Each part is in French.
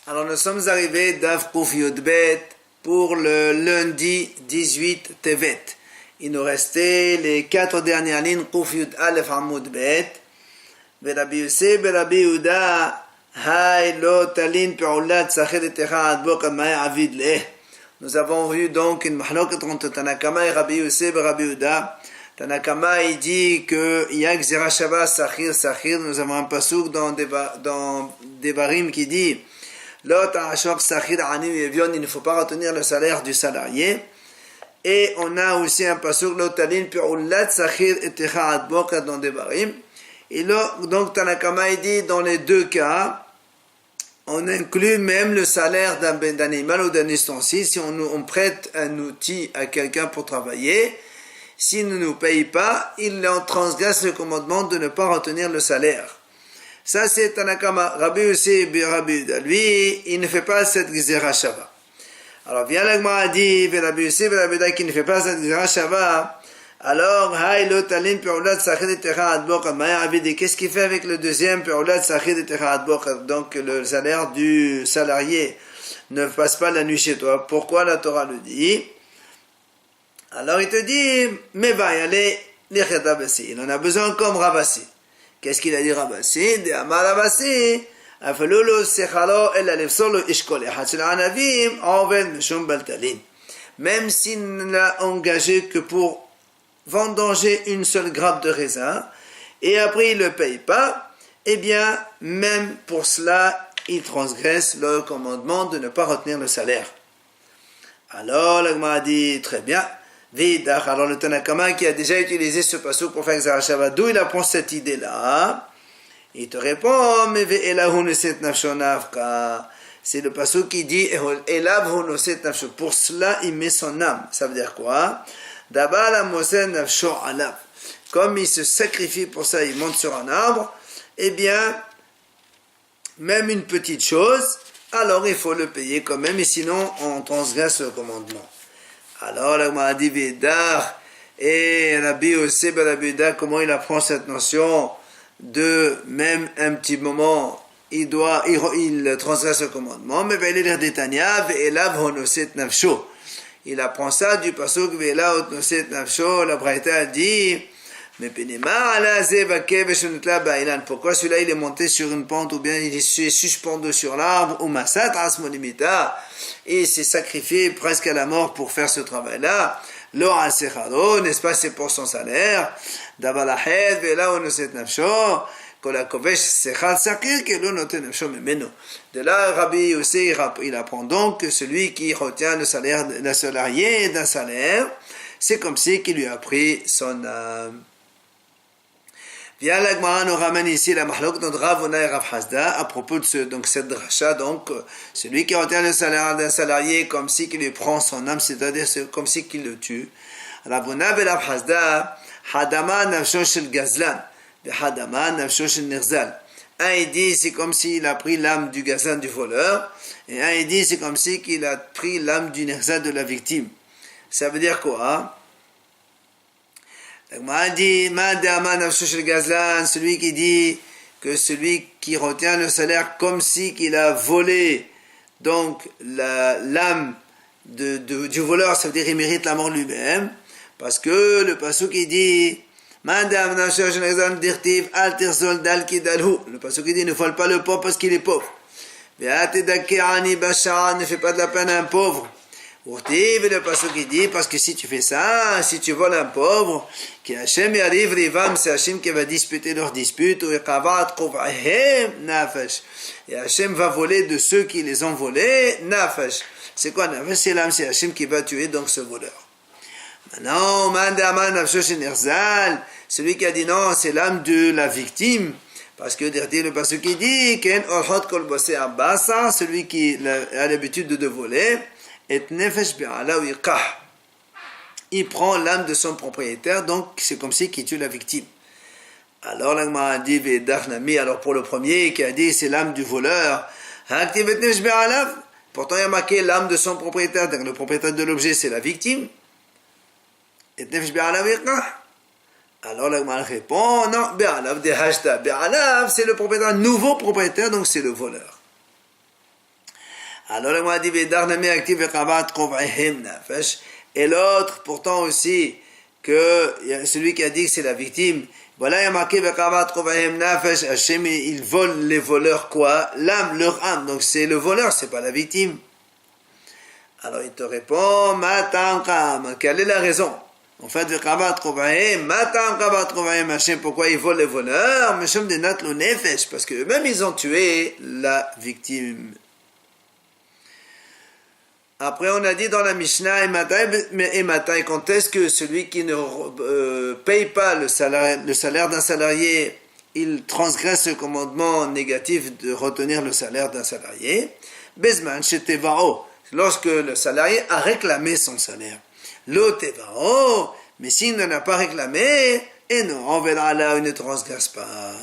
Alors nous sommes arrivés d'Av Kuf Yudbet pour le lundi 18 Tevet. Il nous restait les 4 dernières lignes Kuf Yud Aleph Amud Bet. Rabbi Yosef Rabbi Yehuda Hay lo talin pe'ulat tzachel etecha adbok amay avid leh. Nous avons vu donc une mahloket entre Tanakama et Rabbi Yosef Rabbi Yehuda. Tanakama il dit que Yak Zerashava Sachir Sachir. Nous avons un pasouk dans Devarim qui dit Lot Ashok Sachir Ani Yevion, il ne faut pas retenir le salaire du salarié. Et on a aussi un pasouk Lot Talin Pe'ulat Sachir etecha adbok dans Devarim. Et là, donc Tanakama il dit dans les deux cas, on inclut même le salaire d'un animal ou d'un ustensile. Si on prête un outil à quelqu'un pour travailler, s'il ne nous paye pas, il transgresse le commandement de ne pas retenir le salaire. Ça c'est Tanakama. Rabbi Yosef Rabbi Yehuda, lui, il ne fait pas cette Gzera Shava. Alors vient la Gemara dit, Rabbi Yosef Rabbi Yehuda qui ne fait pas cette Gzera Shava, alors, qu'est-ce qu'il fait avec le deuxième donc le salaire du salarié ne passe pas la nuit chez toi. Pourquoi la Torah le dit? Alors il te dit, mais va y aller, il en a besoin comme Ravasi. Qu'est-ce qu'il a dit Ravasi? De Amar Ravasi, même s'il ne l'a engagé que pour vendanger une seule grappe de raisin, et après il ne le paye pas, eh bien, même pour cela, il transgresse le commandement de ne pas retenir le salaire. Alors, la Gemara dit, très bien, Vidach, alors le Tanakama qui a déjà utilisé ce passouk pour faire Gzera Shava, d'où il apprend cette idée-là? Il te répond, mais ve'elahu neset nafsho nafka. C'est le passouk qui dit, elav neset nafsho. Pour cela, il met son âme. Ça veut dire quoi? Comme il se sacrifie pour ça, il monte sur un arbre, eh bien, même une petite chose, alors il faut le payer quand même, et sinon on transgresse le commandement. Alors, la Gemara dit Védar, et Rabbi Yosef Rabbi Yehuda, comment il apprend cette notion de même un petit moment, il transgresse le commandement, mais il est d'Etania, ve'elav honoset nafsho. Il apprend ça du pasuk Ve'ela otnoset nafsho. La Braïta dit, mais pourquoi celui-là il est monté sur une pente ou bien il est suspendu sur l'arbre ou masat asmonimita et il s'est sacrifié presque à la mort pour faire ce travail-là. Lo asechado, n'est-ce pas, c'est pour son salaire. Dabalahed Ve'ela otnoset nafsho. De là, Rabbi Yosef, il apprend donc que celui qui retient le salaire d'un salarié d'un salaire, c'est comme si qu'il lui a pris son âme. Via la Gemara nous ramène ici la mahlok de Rav Huna et Rav Hasda à propos de cette dracha, donc celui qui retient le salaire d'un salarié comme si qu'il lui prend son âme, c'est-à-dire comme si qu'il le tue. Rav Huna et Rav Hasda, Hadama nafsho shel gazlan. Un il dit c'est comme s'il a pris l'âme du gazan du voleur, et un il dit c'est comme si qu'il a pris l'âme du nerzal de la victime. Ça veut dire quoi? Celui qui dit que celui qui retient le salaire comme si qu'il a volé donc l'âme du voleur, ça veut dire qu'il mérite la mort lui-même, parce que le passouk qui dit le passouk dit ne vole pas le pauvre parce qu'il est pauvre. Ne fais pas de la peine à un pauvre. Le passouk dit parce que si tu fais ça, si tu voles un pauvre, c'est Hachem qui va disputer leur dispute, et Hachem va voler de ceux qui les ont volés. Nafesh, c'est quoi Nafesh? C'est l'âme, c'est Hachem qui va tuer donc ce voleur. Maintenant, celui qui a dit non, c'est l'âme de la victime, parce que le pasuk qui dit celui qui a l'habitude de voler, il prend l'âme de son propriétaire, donc c'est comme si qu'il tue la victime. Alors la Gemara dit alors pour le premier qui a dit c'est l'âme du voleur, pourtant il y a marqué l'âme de son propriétaire, donc le propriétaire de l'objet c'est la victime. Alors la Gemara répond non, c'est le propriétaire, nouveau propriétaire, donc c'est le voleur. Alors, on a dit, et l'autre, pourtant aussi, que celui qui a dit que c'est la victime, voilà, il y a marqué, Hachem, il vole les voleurs quoi? L'âme, leur âme. Donc c'est le voleur, c'est pas la victime. Alors il te répond, quelle est la raison? En fait, pourquoi ils volent les voleurs? Parce que eux-mêmes ils ont tué la victime. Après, on a dit dans la Mishnah, et quand est-ce que celui qui ne paye pas le salaire d'un salarié, il transgresse le commandement négatif de retenir le salaire d'un salarié? Bezman shetevao, lorsque le salarié a réclamé son salaire. Lo tevao, mais s'il n'en a pas réclamé, et non, on verra là, il ne transgresse pas.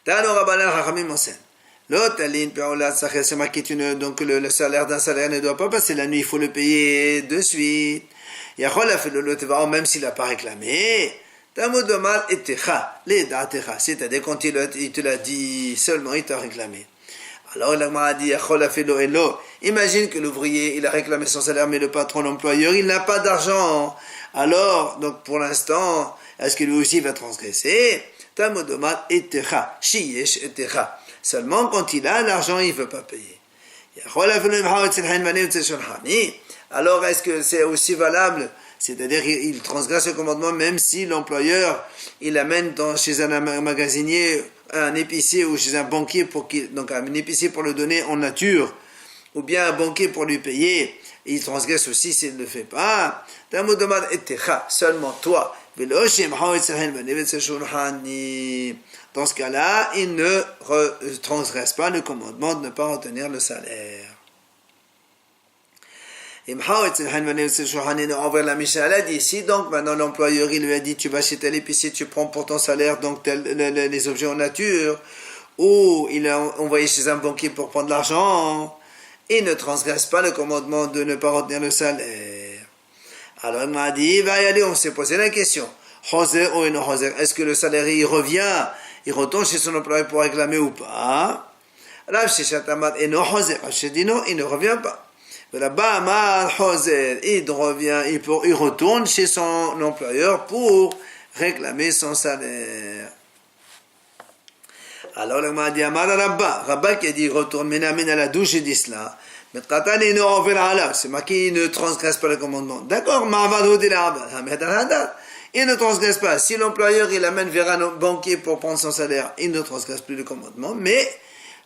Tano Rabbanan Chachamim enseigne. Donc le salaire d'un salaire ne doit pas passer la nuit, il faut le payer de suite. Même s'il n'a pas réclamé. C'est-à-dire quand il te l'a dit seulement, il t'a réclamé. Alors il a dit, imagine que l'ouvrier, il a réclamé son salaire, mais le patron, l'employeur, il n'a pas d'argent. Alors, donc pour l'instant, est-ce que lui aussi va transgresser? Seulement quand il a l'argent, il ne veut pas payer. Alors est-ce que c'est aussi valable? C'est-à-dire qu'il transgresse le commandement même si l'employeur il amène chez un magasinier, un épicier ou chez un banquier donc un épicier pour le donner en nature, ou bien un banquier pour lui payer, il transgresse aussi s'il ne le fait pas. Seulement toi. Dans ce cas-là, il ne transgresse pas le commandement de ne pas retenir le salaire. Ici, donc, maintenant l'employeur il lui a dit, tu vas chez tel épicier, tu prends pour ton salaire donc les objets en nature, ou il a envoyé chez un banquier pour prendre l'argent, il ne transgresse pas le commandement de ne pas retenir le salaire. Alors il m'a dit, va y aller, on s'est posé la question. Est-ce que le salarié il revient, il retourne chez son employeur pour réclamer ou pas? Rav Sheshet Amar eno hozer. Rav Sheshet dit non, il ne revient pas. Là-bas, Amar hozer, il revient, il retourne chez son employeur pour réclamer son salaire. Alors il m'a dit, Amar Rabba qui a dit retourne, ménamène à la douche, il dit cela. C'est marqué, il ne transgresse pas le commandement. D'accord, il ne transgresse pas. Si l'employeur il amène vers un banquier pour prendre son salaire, il ne transgresse plus le commandement. Mais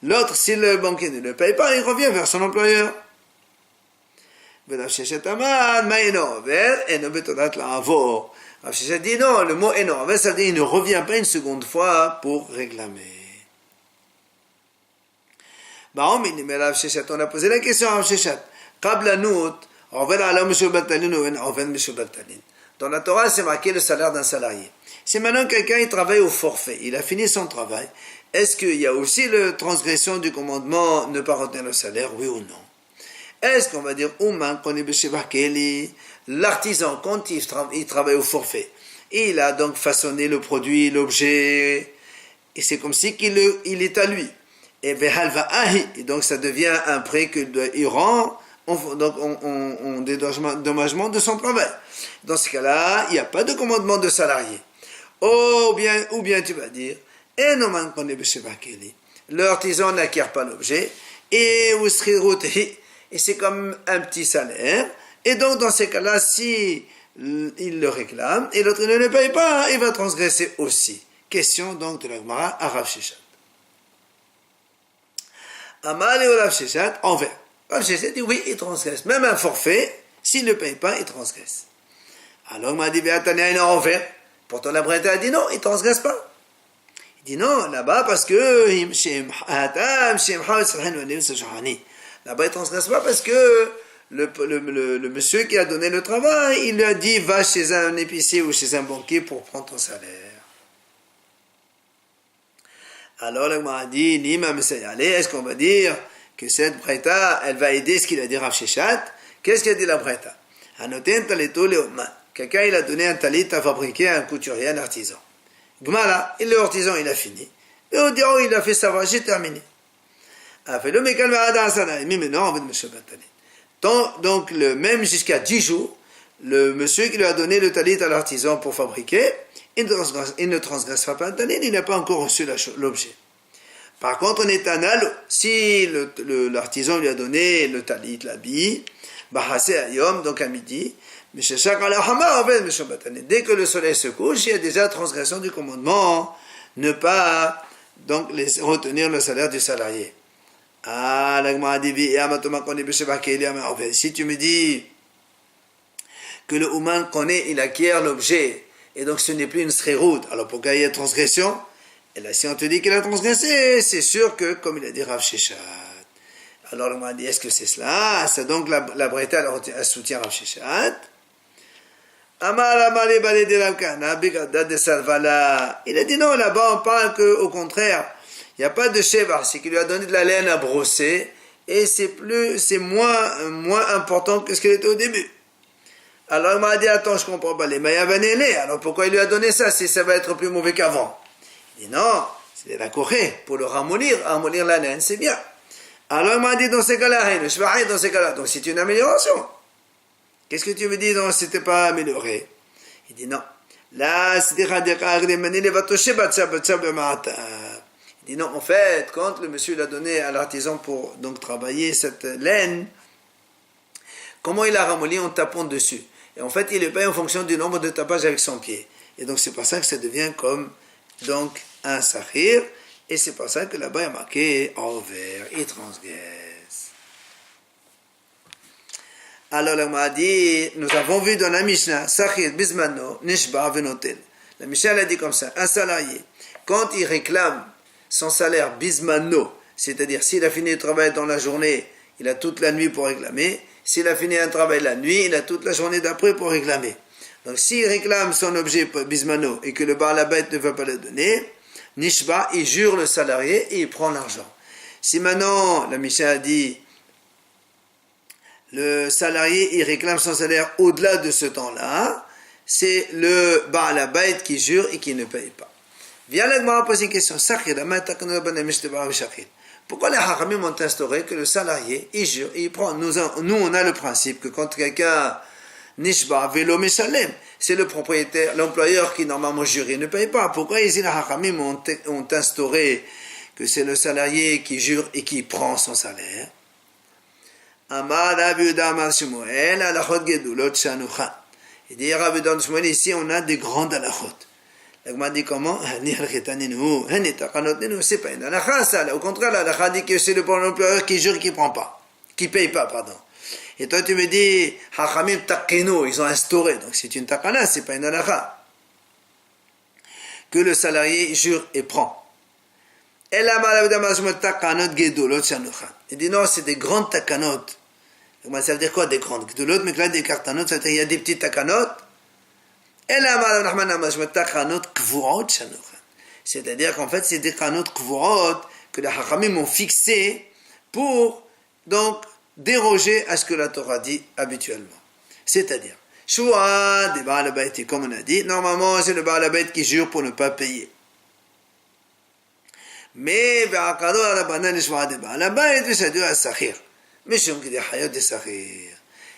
l'autre, si le banquier ne le paye pas, il revient vers son employeur. Rav Sheshet dit non, le mot eno, ça veut dire il ne revient pas une seconde fois pour réclamer. On a posé la question à Rav Sheshet. Dans la Torah, c'est marqué le salaire d'un salarié. Si maintenant quelqu'un il travaille au forfait, il a fini son travail, est-ce qu'il y a aussi la transgression du commandement ne pas retenir le salaire, oui ou non? Est-ce qu'on va dire l'artisan, quand il travaille au forfait, il a donc façonné le produit, l'objet, et c'est comme si il est à lui. Et donc ça devient un prêt qu'il rend en dédommagement de son travail. Dans ce cas-là, il n'y a pas de commandement de salarié. Ou bien tu vas dire, l'artisan n'acquiert pas l'objet, et c'est comme un petit salaire, et donc dans ces cas-là, si il le réclame, et l'autre ne le paye pas, il va transgresser aussi. Question donc de la Gemara à Rav Sheshet. Amal et Rav Sheshet, envers. Rav Sheshet dit oui, il transgresse. Même un forfait, s'il ne paye pas, il transgresse. Alors il m'a dit, envers. Pourtant la Braïta a dit non, il ne transgresse pas. Il dit non, là-bas, parce que là-bas, il ne transgresse pas parce que le monsieur qui a donné le travail, il lui a dit, va chez un épicier ou chez un banquier pour prendre ton salaire. Alors, il m'a dit, est-ce qu'on va dire que cette Braïta, elle va aider ce qu'il a dit Rav Sheshet? Qu'est-ce qu'il a dit la Braïta? Quelqu'un, il a donné un talit à fabriquer un couturier, un artisan. Gmara, l'artisan, il a fini. Et on dit, oh, il a fait sa j'ai terminé. Mais maintenant, donc, même jusqu'à 10 jours, le monsieur qui lui a donné le talit à l'artisan pour fabriquer, il ne transgressera pas un talit, il n'a pas encore reçu l'objet. Par contre, on est anal, si l'artisan lui a donné le talit, l'habit, donc à midi, dès que le soleil se couche, il y a déjà transgression du commandement, ne pas donc retenir le salaire du salarié. Si tu me dis que le Ouman connaît, il acquiert l'objet, et donc ce n'est plus une sréroute, alors pourquoi il y a transgression? Et là, si on te dit qu'il a transgressé, c'est sûr que, comme il a dit Rav Sheshat. Alors, on m'a dit, est-ce que c'est cela? C'est donc la Braïta, elle soutient Rav Sheshat. Il a dit non, là-bas, on parle qu'au contraire, il n'y a pas de sheva, c'est qu'il lui a donné de la laine à brosser, et c'est moins important que ce qu'il était au début. Alors, il m'a dit, attends, je comprends pas, les mayavanélés, alors pourquoi il lui a donné ça, si ça va être plus mauvais qu'avant? Il dit non, c'est la corée, pour le ramollir la laine, c'est bien. Alors il m'a dit dans ces cas-là, donc c'est une amélioration. Qu'est-ce que tu me dis, non, c'était pas amélioré? Il dit non. Là, il dit non, en fait, quand le monsieur l'a donné à l'artisan pour donc travailler cette laine, comment il a ramolli en tapant dessus? Et en fait, il le paye en fonction du nombre de tapages avec son pied. Et donc c'est pour ça que ça devient comme donc un sahir, et c'est pour ça que là-bas il y a marqué en vert, il transgresse. Alors là, on m'a dit, nous avons vu dans la Mishnah, sahir bismano, nishba venotel. La Mishnah elle a dit comme ça, un salarié, quand il réclame son salaire bismano, c'est-à-dire s'il a fini le travail dans la journée, il a toute la nuit pour réclamer, s'il a fini un travail la nuit, il a toute la journée d'après pour réclamer. Donc s'il réclame son objet bismano et que le Baal Habayit ne veut pas le donner, Nishba, il jure le salarié et il prend l'argent. Si maintenant, la Mishnah a dit, le salarié, il réclame son salaire au-delà de ce temps-là, c'est le Baal Habayit qui jure et qui ne paye pas. Viens là, moi poser une question. Pourquoi les Hachamim ont instauré que le salarié, il jure et il prend? Nous, on a le principe que quand quelqu'un Nishba velo meshalem, c'est le propriétaire, l'employeur qui normalement jure et ne paye pas. Pourquoi ici les Hachamim ont instauré que c'est le salarié qui jure et qui prend son salaire? Amar Rabbi Yehuda Amar Shmuel halachot gedulot shanucha. Il dit Rabbi Yehuda Shmuel, ici on a des grandes halachot. L'agma dit comment? C'est pas une halacha ça. Au contraire, la halacha dit que c'est l'employeur qui jure et qui prend pas, qui paye pas, pardon. Et toi tu me dis, Hachamim takeno, ils ont instauré, donc c'est une takana, c'est pas une halakha. Que le salarié jure et prend. Il dit non, c'est des grandes takanot. Ça veut dire quoi des grandes? De l'autre, mais là des kartanot, ça veut dire il y a des petites takanot. C'est-à-dire qu'en fait, c'est des kanot kvurot que les Hachamim ont fixé pour donc déroger à ce que la Torah dit habituellement. C'est-à-dire, Shua des Baal Habayit, comme on a dit, normalement c'est le Baal Habayit qui jure pour ne pas payer. Mais,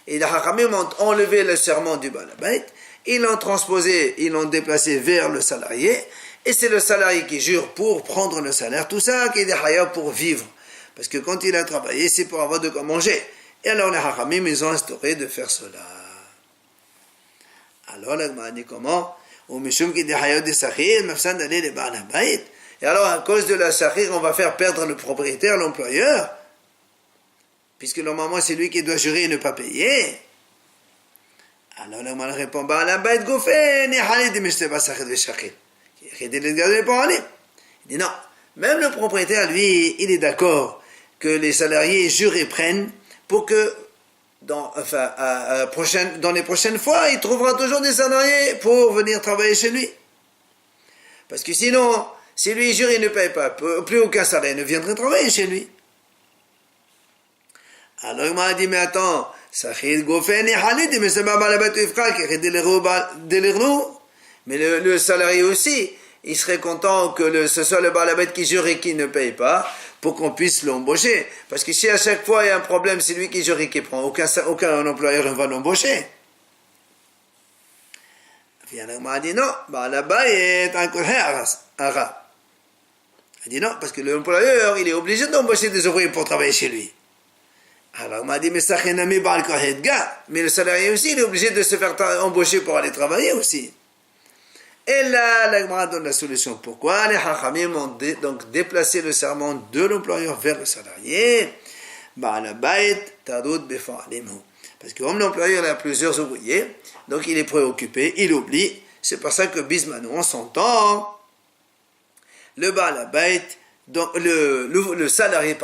et les Hachamim ont enlevé le serment du Baal Habayit, ils l'ont transposé, ils l'ont déplacé vers le salarié, et c'est le salarié qui jure pour prendre le salaire, tout ça qui est des hayat pour vivre. Parce que quand il a travaillé, c'est pour avoir de quoi manger. Et alors les Hachamim, ils ont instauré de faire cela. Alors là, il dit comment? Et alors, à cause de la sahir, on va faire perdre le propriétaire, l'employeur, puisque normalement c'est lui qui doit jurer et ne pas payer. Alors là, il répond, il dit non, même le propriétaire, lui, il est d'accord que les salariés jurent et prennent pour que dans les prochaines fois, il trouvera toujours des salariés pour venir travailler chez lui. Parce que sinon, si lui jure, il ne paye pas, plus aucun salarié ne viendrait travailler chez lui. Alors il m'a dit, mais attends, mais le salarié aussi, il serait content que ce soit le Baal Habayit qui jure et qui ne paye pas, pour qu'on puisse l'embaucher. Parce que si à chaque fois il y a un problème, c'est lui qui jure et qui prend, aucun employeur ne va l'embaucher. Il m'a dit non, là-bas il est encore ara. Il dit non, parce que l'employeur, il est obligé d'embaucher des ouvriers pour travailler chez lui. Alors il m'a dit, mais le salarié aussi, il est obligé de se faire embaucher pour aller travailler aussi. Et là, la Gemara donne la solution. Pourquoi les Hachamim ont donc déplacé le serment de l'employeur vers le salarié? Parce que comme l'employeur a plusieurs ouvriers, donc il est préoccupé, il oublie. C'est pour ça que Bismanou, on s'entend. Le Baal Habayit, donc le salarié,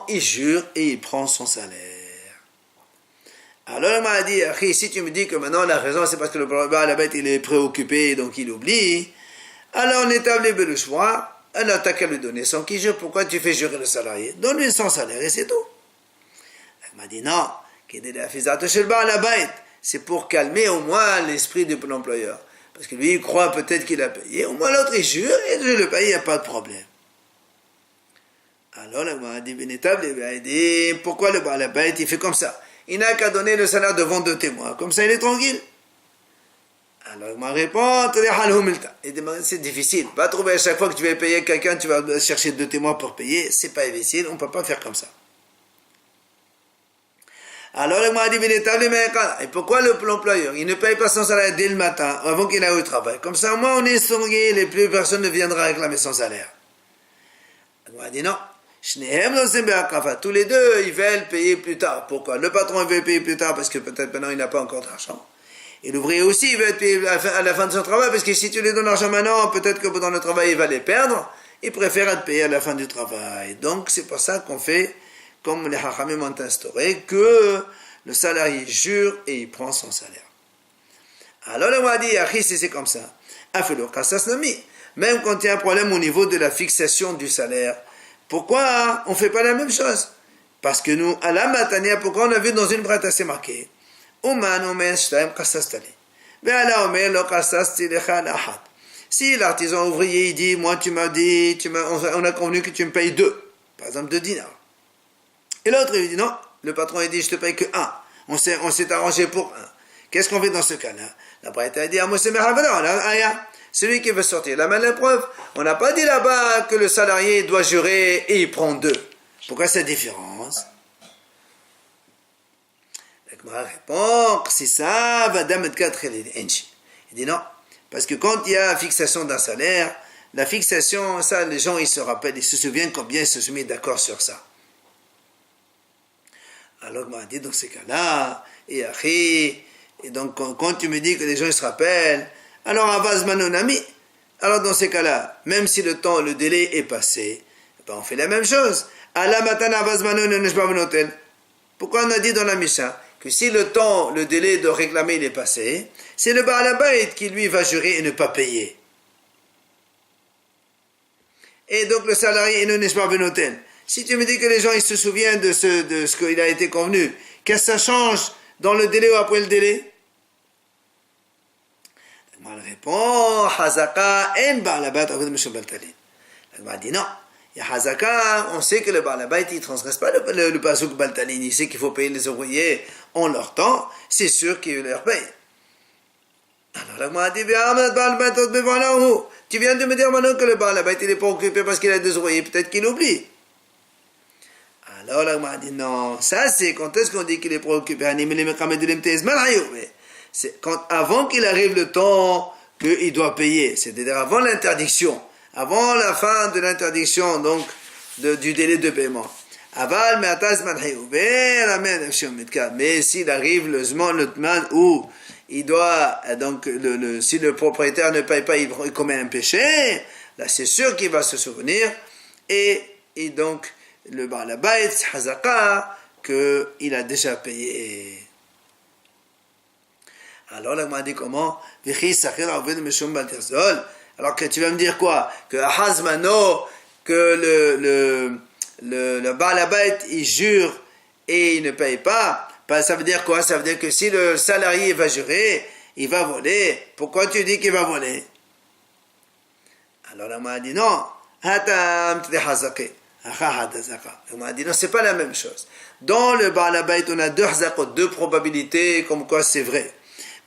il jure et il prend son salaire. Alors il m'a dit, si tu me dis que maintenant la raison c'est parce que le Baal Habayit il est préoccupé donc il oublie, alors on établit le choix, alors t'as qu'à lui donner son qui jure, pourquoi tu fais jurer le salarié? Donne-lui son salaire et c'est tout. Il m'a dit non, c'est pour calmer au moins l'esprit de l'employeur. Parce que lui, il croit peut-être qu'il a payé. Au moins l'autre, il jure et je le paye, il n'y a pas de problème. Alors, il m'a dit, pourquoi le Baal Habayit, il fait comme ça? Il n'a qu'à donner le salaire devant 2 témoins. Comme ça, il est tranquille. Alors, il m'a répondu, c'est difficile. Pas trouver à chaque fois que tu vas payer quelqu'un, tu vas chercher 2 témoins pour payer. C'est pas difficile, on ne peut pas faire comme ça. Alors il m'a dit, et pourquoi l'employeur, il ne paye pas son salaire dès le matin, avant qu'il aille au travail? Comme ça, moi, on est songué, les plus personne ne viendra réclamer son salaire. Il m'a dit non. Tous les deux, ils veulent payer plus tard. Pourquoi? Le patron veut payer plus tard parce que peut-être maintenant il n'a pas encore d'argent. Et l'ouvrier aussi, il veut être payé à la fin de son travail parce que si tu lui donnes l'argent maintenant, peut-être que pendant le travail, il va les perdre. Il préfère être payé à la fin du travail. Donc, c'est pour ça qu'on fait comme les Hachamim ont instauré, que le salarié jure et il prend son salaire. Alors on m'a dit, si c'est comme ça, même quand il y a un problème au niveau de la fixation du salaire, pourquoi on ne fait pas la même chose? Parce que nous, à la matania, pourquoi on a vu dans une brette assez marquée, si l'artisan ouvrier il dit, moi on a convenu que tu me payes 2, par exemple 2 dinars. Et l'autre, il dit non, le patron, il dit, je te paye que 1. On s'est arrangé pour 1. Qu'est-ce qu'on fait dans ce cas-là? La Braïta a dit, celui qui veut sortir la main de la preuve, on n'a pas dit là-bas que le salarié doit jurer et il prend 2. Pourquoi cette différence? La Gemara répond, c'est ça, il dit non, parce que quand il y a fixation d'un salaire, la fixation, ça, les gens, ils se rappellent, ils se souviennent combien ils se sont mis d'accord sur ça. Alors, il m'a dit, dans ces cas-là, et donc, quand tu me dis que les gens ils se rappellent, alors, Avaz Manonami, alors dans ces cas-là, même si le délai est passé, ben on fait la même chose. Allah matana Avaz Manonami. Pourquoi on a dit dans la Misha que si le délai de réclamer il est passé, c'est le Baal Habayit qui lui va jurer et ne pas payer. Et donc, le salarié est non nishba benotel. Si tu me dis que les gens ils se souviennent de ce qu'il a été convenu, qu'est-ce que ça change dans le délai ou après le délai? Elle répond, Hazaka en Baal Habayit avod mishum baltalin. Elle m'a dit non. Il y a Hazaka, on sait que le Baal Habayit il ne transgresse pas le pasuk baltalin. Il sait qu'il faut payer les ouvriers en leur temps. C'est sûr qu'il leur paye. Alors elle m'a dit, tu viens de me dire maintenant que le Baal Habayit il n'est pas occupé parce qu'il a des ouvriers. Peut-être qu'il oublie. Alors la Gemara dit non, ça c'est quand est-ce qu'on dit qu'il est préoccupé? C'est avant qu'il arrive le temps qu'il doit payer, c'est-à-dire avant l'interdiction, avant la fin de l'interdiction donc du délai de paiement. Mais s'il arrive le zman où il doit donc si le propriétaire ne paye pas, il commet un péché, là c'est sûr qu'il va se souvenir et donc le Baal Habayit, Hazaka, qu'il a déjà payé. Alors là, on m'a dit comment? Alors que tu vas me dire quoi? Que Hazmano, que le Baal Habayit, il jure et il ne paye pas. Ça veut dire quoi? Ça veut dire que si le salarié va jurer, il va voler. Pourquoi tu dis qu'il va voler? Alors là, on m'a dit non. On m'a dit non, c'est pas la même chose. Dans le Baal Habayit, on a deux hazakot, deux probabilités, comme quoi c'est vrai.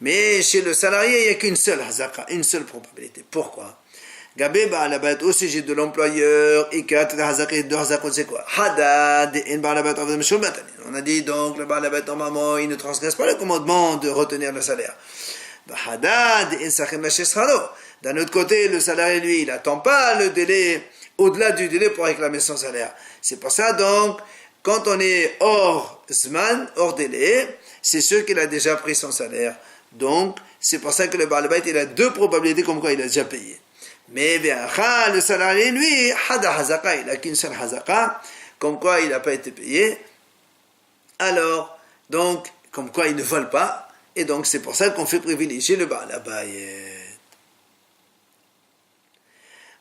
Mais chez le salarié, il n'y a qu'une seule hazaka, une seule probabilité. Pourquoi? Gabé Baal Habayit, au sujet de l'employeur, ikat, deux hazakot, c'est quoi? Hadad, in Baal Habayit, on a dit donc, le Baal Habayit, normalement, il ne transgresse pas le commandement de retenir le salaire. D'un autre côté, le salarié, lui, il n'attend pas le délai, au-delà du délai pour réclamer son salaire. C'est pour ça, donc, quand on est hors Zman, hors délai, c'est sûr qu'il a déjà pris son salaire. Donc, c'est pour ça que le Baal Habayit, il a deux probabilités comme quoi il a déjà payé. Mais le salarié, lui, Hada Hazaka, il n'a qu'une seule Hazaka, comme quoi il n'a pas été payé. Alors, donc, comme quoi il ne vole pas. Et donc, c'est pour ça qu'on fait privilégier le Baal Habayit.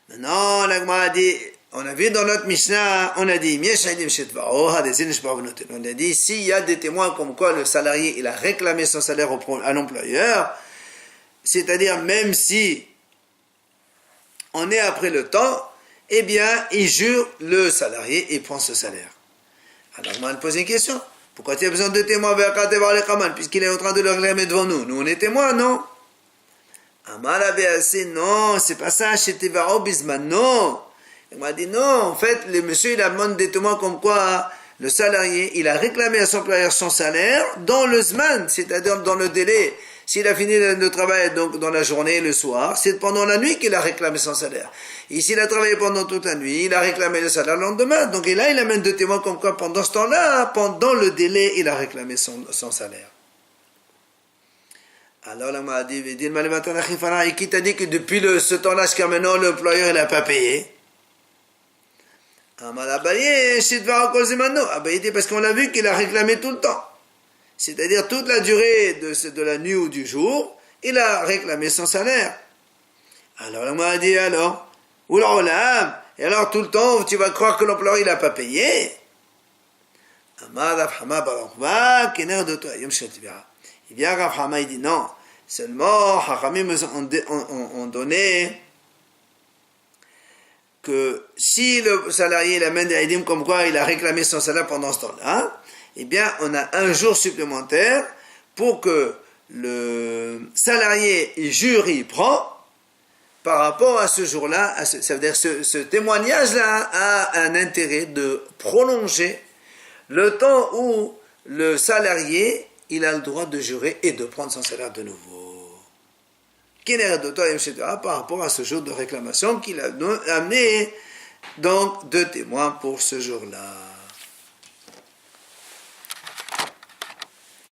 Maintenant, l'Agma a dit, on a vu dans notre Mishnah, on a dit, on a dit, s'il y a des témoins comme quoi le salarié, il a réclamé son salaire à l'employeur, c'est-à-dire même si on est après le temps, eh bien, il jure le salarié et prend ce salaire. Alors, on pose une question. Pourquoi tu as besoin de témoins puisqu'il est en train de le réclamer devant nous? Nous, on est témoins, non? Non, c'est pas ça, chez Tevaro Bisman, non. Il m'a dit non, en fait, le monsieur, il a demandé des témoins comme quoi le salarié, il a réclamé à son employeur son salaire dans le Zman, c'est-à-dire dans le délai. S'il a fini le travail donc dans la journée, le soir, c'est pendant la nuit qu'il a réclamé son salaire. Et s'il a travaillé pendant toute la nuit, il a réclamé le salaire le lendemain. Donc et là, il amène deux témoins comme quoi pendant ce temps-là, pendant le délai, il a réclamé son salaire. Alors là, m'a dit, et qui t'a dit que depuis ce temps-là jusqu'à maintenant, l'employeur il n'a pas payé? Parce qu'on a vu qu'il a réclamé tout le temps. C'est-à-dire toute la durée de la nuit ou du jour, il a réclamé son salaire. Alors là, m'a dit, alors, et alors tout le temps, tu vas croire que l'employeur il n'a pas payé? Il vient Rav Hama, il dit non, seulement Hachamim ont donné que si le salarié il amène des aidim comme quoi il a réclamé son salaire pendant ce temps-là, eh bien on a un jour supplémentaire pour que le salarié il jure, il prend par rapport à ce jour-là, ça veut dire ce témoignage-là a un intérêt de prolonger le temps où le salarié il a le droit de jurer et de prendre son salaire de nouveau. Par rapport à ce jour de réclamation qu'il a amené donc deux témoins pour ce jour-là.